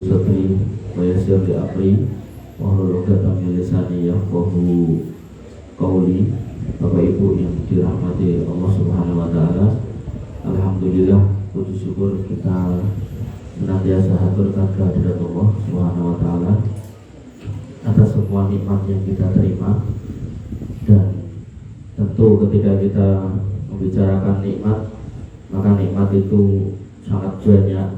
Sadri wa yassir li amri wahlul 'uqdatam min lisani yafqahu qawli. Bapak Ibu yang dirahmati Allah Subhanahu wa taala, alhamdulillah, puji syukur kita senantiasa haturkan kehadirat Allah Subhanahu wa taala atas semua nikmat yang kita terima. Dan tentu ketika kita membicarakan nikmat, maka nikmat itu sangat banyak,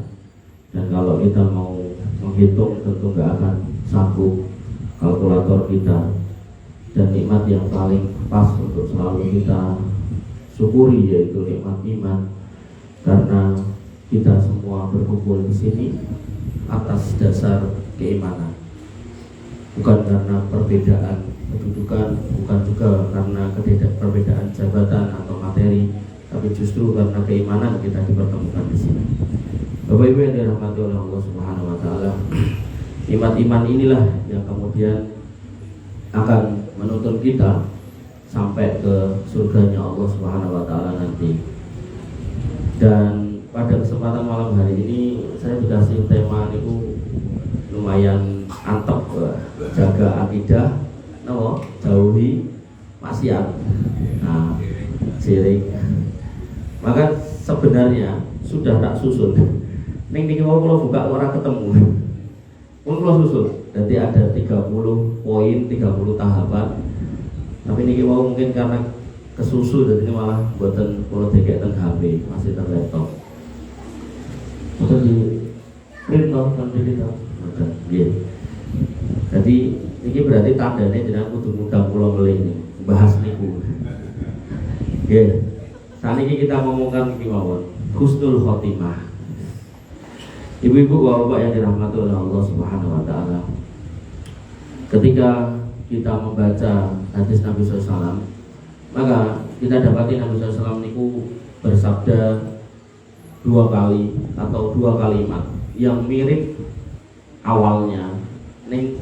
dan kalau kita mau menghitung tentu nggak akan sanggup kalkulator kita. Dan nikmat yang paling pas untuk selalu kita syukuri yaitu nikmat iman, karena kita semua berkumpul di sini atas dasar keimanan, bukan karena perbedaan kedudukan, bukan juga karena perbedaan jabatan atau materi, tapi justru karena keimanan kita dipertemukan di sini. Bapak Ibu yang dirahmati oleh Allah Subhanahu wa taala, nikmat iman inilah yang kemudian akan menuntun kita sampai ke surganya Allah Subhanahu wa taala nanti. Dan pada kesempatan malam hari ini saya dikasih tema itu lumayan antep, jaga akidah, jauhi maksiat. Nah, syirik. Maka sebenarnya sudah tak susun. Ning niki mau kula buka ora ketemu. Pun kula susun. Jadi ada 30 poin, 30 tahapan. Tapi niki mau mungkin karena kesusu, jadi ini malah buatan kula dekeken HP, masih terlaptop. Betul di print kan kita. Nggih. Jadi ini berarti tandanya jenengan kudu ngundang kula melih ini, bahas niku. Nggih. Saniki kita ngomongkan iki mawon, husnul khotimah. Ibu-ibu, bapak yang dirahmati oleh Allah Subhanahu wa taala, ketika kita membaca hadis Nabi SAW, maka kita dapati Nabi SAW niku bersabda 2 kali atau 2 kalimat yang mirip awalnya, ning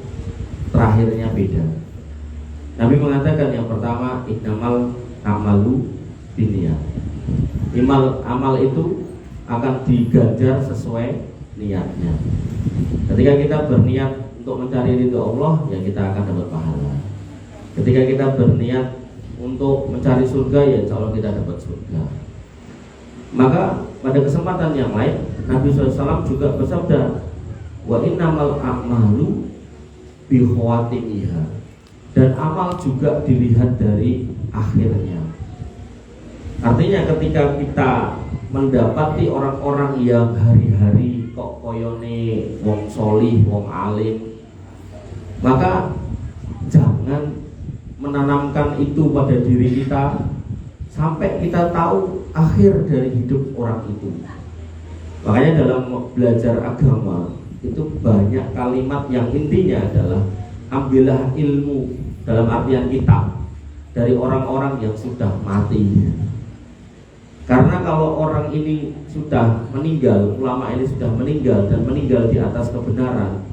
terakhirnya beda. Nabi mengatakan yang pertama, innamal amalu binniyat. Amal itu akan diganjar sesuai niatnya. Ketika kita berniat untuk mencari ridho Allah, ya kita akan dapat pahala. Ketika kita berniat untuk mencari surga, ya insya Allah kita dapat surga. Maka pada kesempatan yang lain Nabi SAW juga bersabda, wa innamal a'malu bihawatimiha, dan amal juga dilihat dari akhirnya. Artinya ketika kita mendapati orang-orang yang hari-hari kok koyone wong solih, wong alim, maka jangan menanamkan itu pada diri kita sampai kita tahu akhir dari hidup orang itu. Makanya dalam belajar agama itu banyak kalimat yang intinya adalah ambillah ilmu, dalam artian kitab, dari orang-orang yang sudah mati. Karena kalau orang ini sudah meninggal, ulama ini sudah meninggal dan meninggal di atas kebenaran,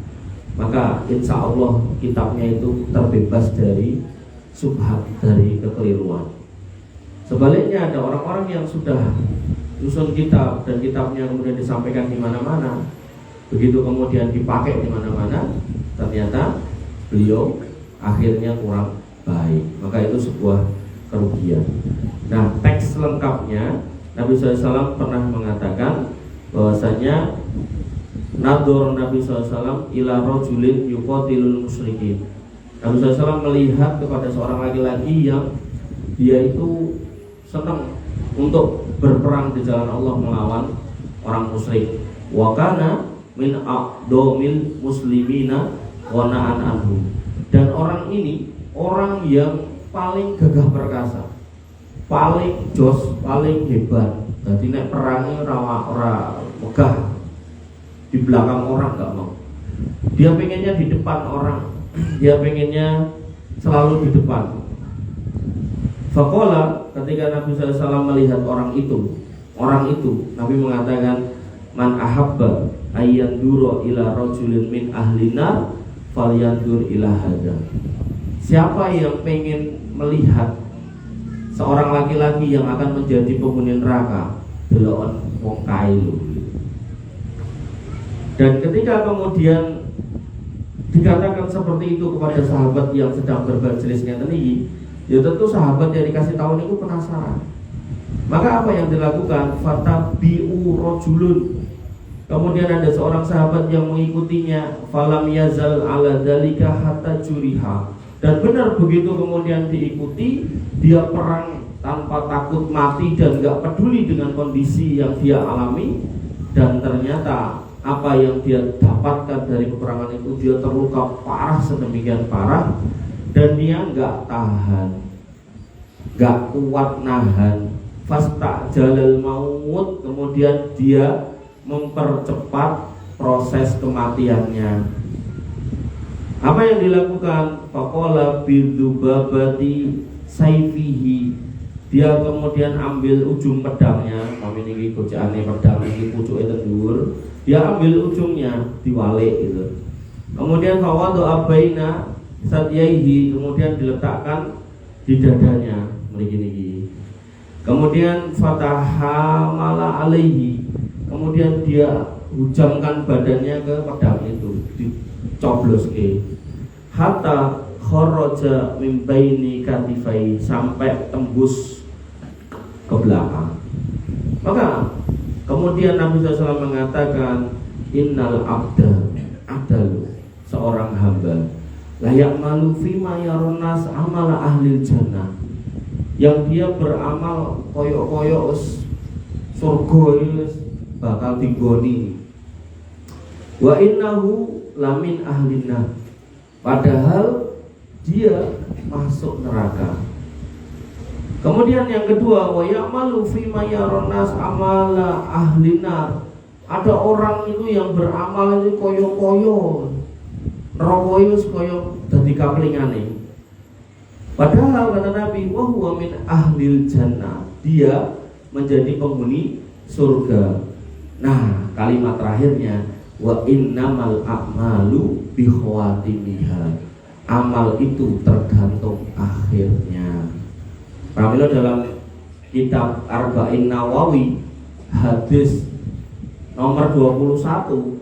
maka insya Allah kitabnya itu terbebas dari subhat, dari kekeliruan. Sebaliknya ada orang-orang yang sudah susun kitab dan kitabnya kemudian disampaikan di mana-mana, begitu kemudian dipakai di mana-mana, ternyata beliau akhirnya kurang baik, maka itu sebuah kerugian. Nah, teks lengkapnya Nabi SAW pernah mengatakan bahwasanya nador Nabi SAW ila rajulin yuqatilul musyrikin. Nabi SAW melihat kepada seorang laki-laki yang dia itu senang untuk berperang di jalan Allah melawan orang musyrik. Wa kana min aqdomil muslimina wa na'an anhu. Dan orang ini orang yang paling gagah perkasa, paling jos, paling hebat. Jadi nek perangnya ora megah di belakang orang, nggak mau. Dia pengennya di depan orang, dia pengennya selalu di depan. Faqala, ketika Nabi SAW melihat orang itu, Nabi mengatakan, man ahabba ayyandura ila rajulin min ahlina falyandur ila hadza. Siapa yang pengen melihat seorang laki-laki yang akan menjadi penghuni neraka, delok wong kae lho. Dan ketika kemudian dikatakan seperti itu kepada sahabat yang sedang bermajelisnya tadi, ya tentu sahabat yang dikasih tahu itu penasaran. Maka apa yang dilakukan? Fatabi'u rajulun. Kemudian ada seorang sahabat yang mengikutinya, falam yazal ala dzalika hatta juriha. Dan benar begitu kemudian diikuti, dia perang tanpa takut mati dan gak peduli dengan kondisi yang dia alami. Dan ternyata apa yang dia dapatkan dari peperangan itu, dia terluka parah sedemikian parah, dan dia nggak tahan, nggak kuat nahan. Fasta jalal maut, kemudian dia mempercepat proses kematiannya. Apa yang dilakukan? Faqala bidzubabati saifihi. Dia kemudian ambil ujung pedangnya, kami ini gojaane pedang ini pucuke tendur. Dia ambil ujungnya, diwalik gitu. Kemudian fawadu abaina satyaihi, kemudian diletakkan di dadanya, begini. Kemudian fatahamala alaihi, kemudian dia hujamkan badannya ke pedang itu, dicobloske. Hatta kharaja min baini katifai, sampai tembus ke belakang. Maka kemudian Nabi SAW mengatakan, innal abda, adalu seorang hamba, layak malu fima yaronas amala ahlil jannah, yang dia beramal koyok-koyok surga bakal tinggoni. Wa innahu lamin ahlinna, padahal dia masuk neraka. Kemudian yang kedua, wa ya'malu fi ma yaronas amala ahlinar. Ada orang itu yang beramal itu koyo-koyo, nerokoyo koyo dadi kaplingane. Padahal kata Nabi, wa huwa min ahlil jannah, dia menjadi penghuni surga. Nah, kalimat terakhirnya, wa innamal a'malu bi khawatimiha. Amal itu tergantung akhirnya. Pramila dalam kitab Arba'in Nawawi hadis nomor 21,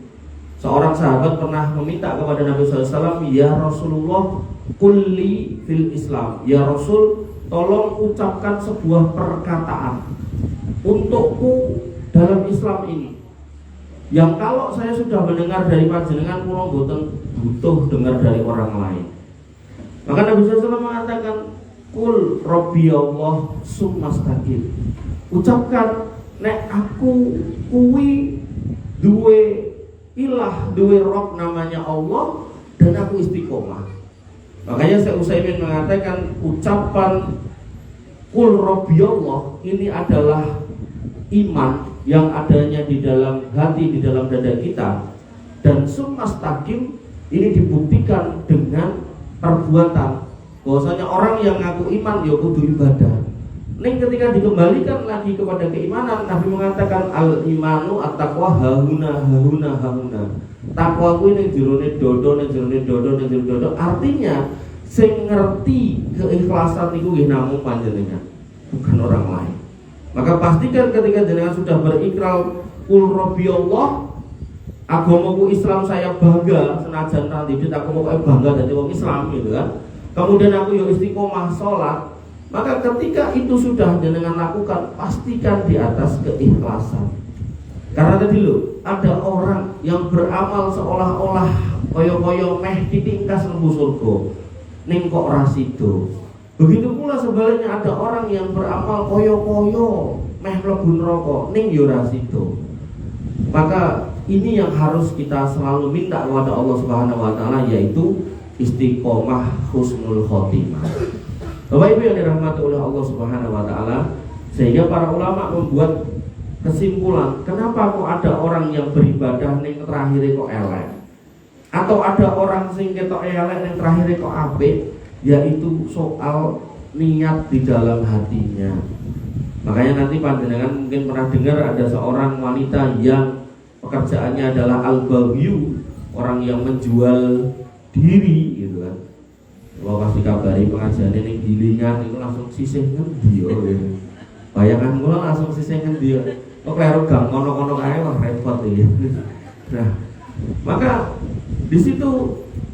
seorang sahabat pernah meminta kepada Nabi SAW, ya Rasulullah, kulli fil Islam, ya Rasul, tolong ucapkan sebuah perkataan untukku dalam Islam ini, yang kalau saya sudah mendengar dari panjenengan, kula boten butuh dengar dari orang lain. Maka Nabi SAW mengatakan, kul Rabbi Allah summastaqim. Ucapkan, nek aku kuwi duwe ilah, duwe Rob namanya Allah, dan aku istiqomah. Makanya Syekh Utsaimin mengatakan ucapan kul Rabbi Allah ini adalah iman yang adanya di dalam hati, di dalam dada kita. Dan summastaqim ini dibuktikan dengan perbuatan. Bahwasanya orang yang ngaku iman ya kudu ibadah. Ning ketika dikembalikan lagi kepada keimanan, Nabi mengatakan al imanu at-taqwa hahuna. Takwa kuwi ning jerone dodo, ning jerone dodo, ning jerone dodo. Artinya sing ngerti keikhlasan niku nggih namung panjenengan, bukan orang lain. Maka pastikan ketika jenengan sudah berikrar kul rabbi Allah, agamaku Islam saya bangga, senajan nanti aku mau bangga dadi wong Islam gitu kan. Kemudian aku yang istiqomah sholat, maka ketika itu sudah jenengan lakukan, pastikan di atas keikhlasan. Karena tadi lo ada orang yang beramal seolah-olah koyo-koyo meh ditingkas lembu surga, ning kok rasido. Begitu pula sebaliknya ada orang yang beramal koyo-koyo meh mlebu neraka, ning yo rasido. Maka ini yang harus kita selalu minta kepada Allah Subhanahu wa taala, yaitu istiqomah husnul khotimah. Bapak Ibu yang dirahmati oleh Allah Subhanahu wa taala, sehingga para ulama membuat kesimpulan, kenapa kok ada orang yang beribadah ning terakhir kok elek, atau ada orang sing ketok elek ning terakhir kok apik, yaitu soal niat di dalam hatinya. Makanya nanti panjenengan mungkin pernah dengar ada seorang wanita yang pekerjaannya adalah al-baghyu, orang yang menjual diri gitu kan. Kalau kasih kabari pengajian ini gilingan itu langsung sisih ngendi yo. Bayangan kula langsung sisih ngendi yo. Kok karo gang kono-kono kae kok repot iki. Nah, Maka di situ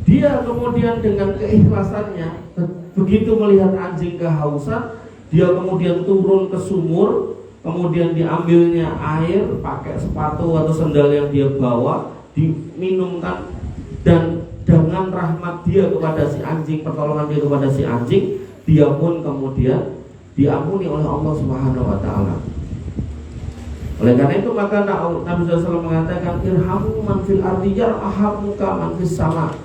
dia kemudian dengan keikhlasannya, begitu melihat anjing kehausan, dia kemudian turun ke sumur, kemudian diambilnya air pakai sepatu atau sendal yang dia bawa, diminumkan, dan dengan rahmat dia kepada si anjing, pertolongan dia kepada si anjing, dia pun kemudian diampuni oleh Allah Subhanahu wa taala. Oleh karena itu maka Nabi SAW mengatakan, irhamu man fil ardi yarhamuka man fis sama.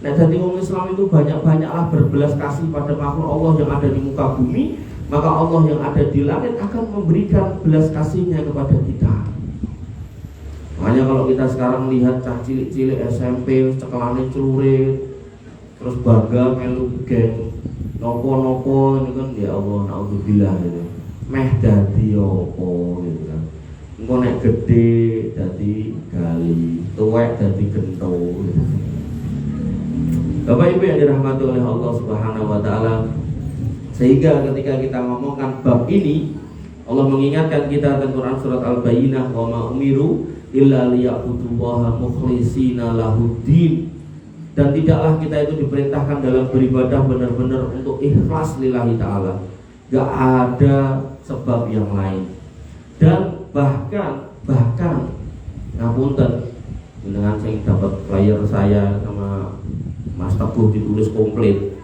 Nah, jadi orang Islam itu banyak-banyaklah berbelas kasih pada makhluk Allah yang ada di muka bumi, maka Allah yang ada di langit akan memberikan belas kasihnya kepada kita. Makanya kalau kita sekarang lihat cah cilik-cilik SMP cekelane celurit, terus bangga melu geng nopo-nopo, ini kan ya Allah naudzubillah gitu. Meh dadi opo gitu kan. Engko nek gede dadi gali, tuwek dadi gento gitu. Bapak Ibu yang dirahmati oleh Allah Subhanahu wa taala, sehingga ketika kita ngomongkan bab ini, Allah mengingatkan kita dalam Quran surat Al-Bayyinah, wa ma umiru illa liya'budullaha mukhlishina lahuddin. Dan tidaklah kita itu diperintahkan dalam beribadah benar-benar untuk ikhlas lillahi ta'ala, gak ada sebab yang lain. Dan bahkan ngapunten dengan saya dapat flyer saya sama Mas Teguh ditulis komplit.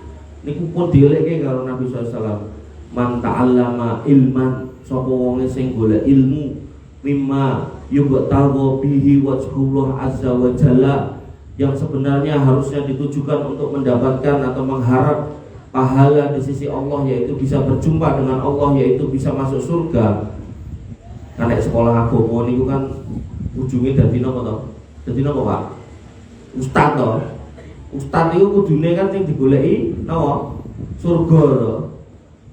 Niku pun dileke karo Nabi SAW. Man ta'allama ilman, sapa wong sing golek ilmu, mimma yubtagha bihi wajhullah azza wa jalla, yang sebenarnya harusnya ditujukan untuk mendapatkan atau mengharap pahala di sisi Allah, yaitu bisa berjumpa dengan Allah, yaitu bisa masuk surga. Karena sekolah agama niku kan ujungnya dadi napa to? Dadi napa, Pak? Ustaz to. Ustaz itu kudune kan sing digoleki napa? Surga to.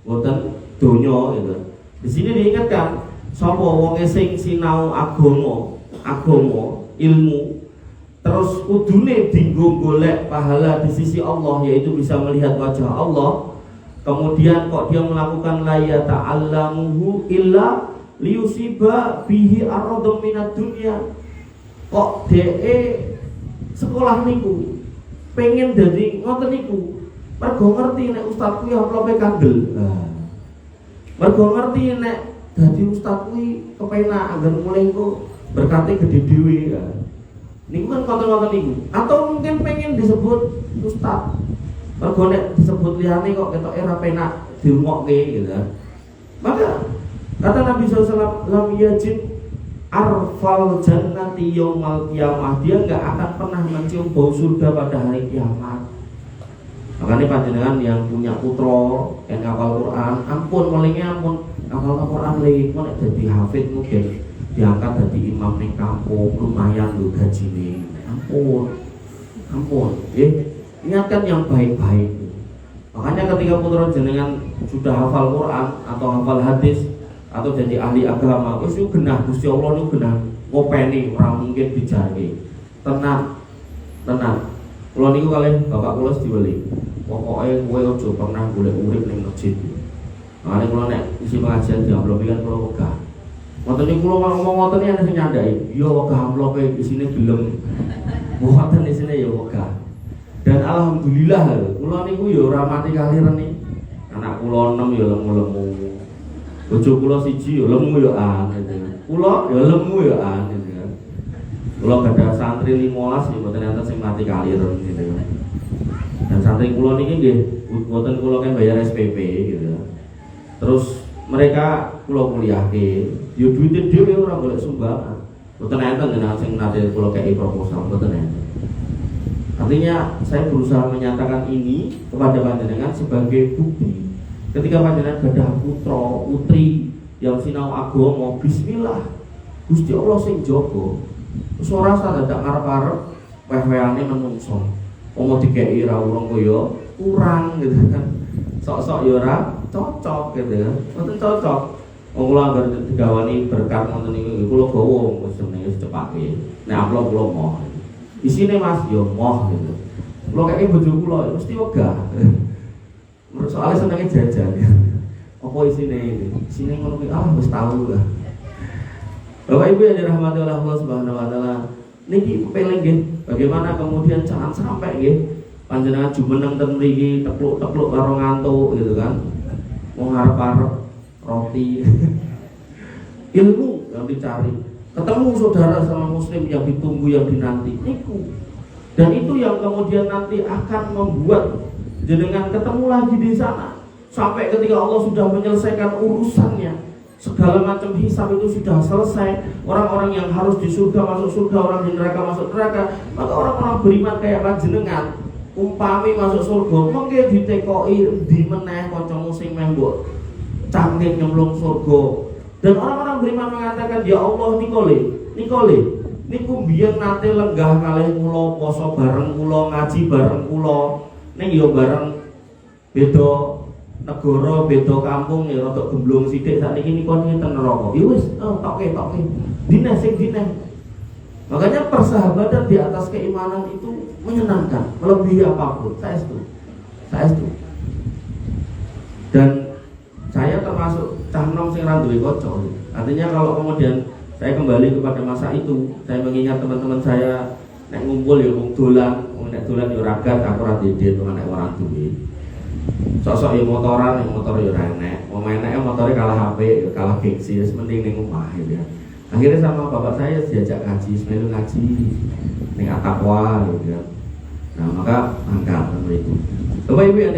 Mboten donya gitu. Di sini diingatkan sapa wong sing sinau agama, ilmu, terus kudune dinggo golek pahala di sisi Allah, yaitu bisa melihat wajah Allah. Kemudian kok dia melakukan la yata'allamuhu illa liyusiba bihi aradum minad dunya. Kok dhek sekolah niku pengen dadi ngoten niku, mergo ngerti nek ustaz kuwi amplope kandel. Mergo ngerti nek dadi ustaz kuwi kepenak agar mulai engko berkate gede dhewe. Niku kan ngoten-ngoten niku. Atau mungkin pengen disebut ustaz, mergo nek disebut liyane kok ketoke ora penak dirungokke gitu. Maka kata Nabi SAW, lam yajid arfal jannati yaumal qiyamah, dia enggak akan pernah mencium bau surga pada hari kiamat. Makanya panjenengan yang punya putra yang hafal Quran, ampun malingnya ampun hafal Quran lagi, kok nek dadi hafid mungkin diangkat dadi imam ning kampung, lumayan lho gajine. Ampun. Ingatkan yang baik-baik. Makanya ketika putra jenengan sudah hafal Quran atau hafal hadis atau jadi ahli agama, wis yo genah Gusti Allah niku genah ngopeni, ora mungkin dijarke. Tenang. Kula niku kalih bapak kula diweli. Pokoke kowe aja pernah golek urip ning masjid. Makane kula nek isi pengajian diamplopi kan kula wegah. Ngoten niku kula ngomong ngoten iki ana sing nyandai. Yo wegah amplope isine gelem. Mboten isine yo wegah. Dan alhamdulillah kula niku yo ora mati kaliren iki. Anak kula 6 yo lemu-lemu. Bojo kula 1 yo lemu yo kula yo lemu yo gitu kan. Kula gadah santri 15 yo mboten enten sing mati kaliren gitu kan. Dan santri kula niki nggih mboten kula kan bayar SPP gitu. Terus mereka kula kuliahke, yo duwite dhewe ora golek sumbangan. Mboten enten jenengan sing nate kula kei proposal, mboten enten. Artinya saya berusaha menyatakan ini kepada panjenengan sebagai bukti. Ketika panjenengan gadah putra putri yang sinau agama, bismillah, Gusti Allah sing jaga. Wis ora usah dadak ngarep-arep weh-wehane menungso. Wong dikeki ra urung kaya kurang gitu kan. Sok-sok ya ora cocok gitu kan. Mboten cocok. Wong kula anggere digawani berkat ngoten niku kula gawa wis jenenge secepake. Nek amplop kula moh. Isine Mas yo moh gitu. Kula kayake bojo kula mesti wegah. Soalnya senengnya jajan. Apa isine ini? Isine ngono kuwi wis tau lah. Bapak Ibu yang dirahmati oleh Allah Subhanahu wa taala, niki kepeleng nggih, bagaimana kemudian jangan sampai nggih panjenengan jumeneng ten mriki tepluk-tepluk karo ngantuk gitu kan. Mau ngarep-arep roti. Ilmu yang dicari, ketemu saudara sama muslim yang ditunggu, yang dinanti niku. Dan itu yang kemudian nanti akan membuat jenengan ketemu lagi di sana sampai ketika Allah sudah menyelesaikan urusannya, segala macam hisab itu sudah selesai, orang-orang yang harus di surga masuk surga, orang di neraka masuk neraka. Maka orang-orang beriman kayak panjenengan umpami masuk surga mengke ditekoi di meneh kancamu sing meh mbok cangkem nyemplung surga. Dan orang-orang beriman mengatakan, ya Allah Nikole niku biyen nate lenggah kalih kula, poso bareng kula, ngaji bareng kula, ning ya bareng beda negara, beda kampung ya rada gemblung sithik, sakniki niku ten neraka. Ya wis, toke dineh sing dineh. Makanya persahabatan di atas keimanan itu menyenangkan, melebihi apapun. Saya setuju. Dan saya termasuk cah nom sing ra duwe kanca. Artinya kalau kemudian saya kembali kepada masa itu, saya mengingat teman-teman saya nek ngumpul ya wong dolan, nek dolan ya ragat, aku ra dedet nek ora duwe. Sosok ya motoran, yang motor ya ora enek. Wong eneke motore kalah HP, kalah gengsi, wis mending ning omah ya. Akhirnya sama bapak saya diajak ngaji, melu ngaji ning Ataqwa gitu ya. Nah, maka angkat itu. Bapak Ibu yang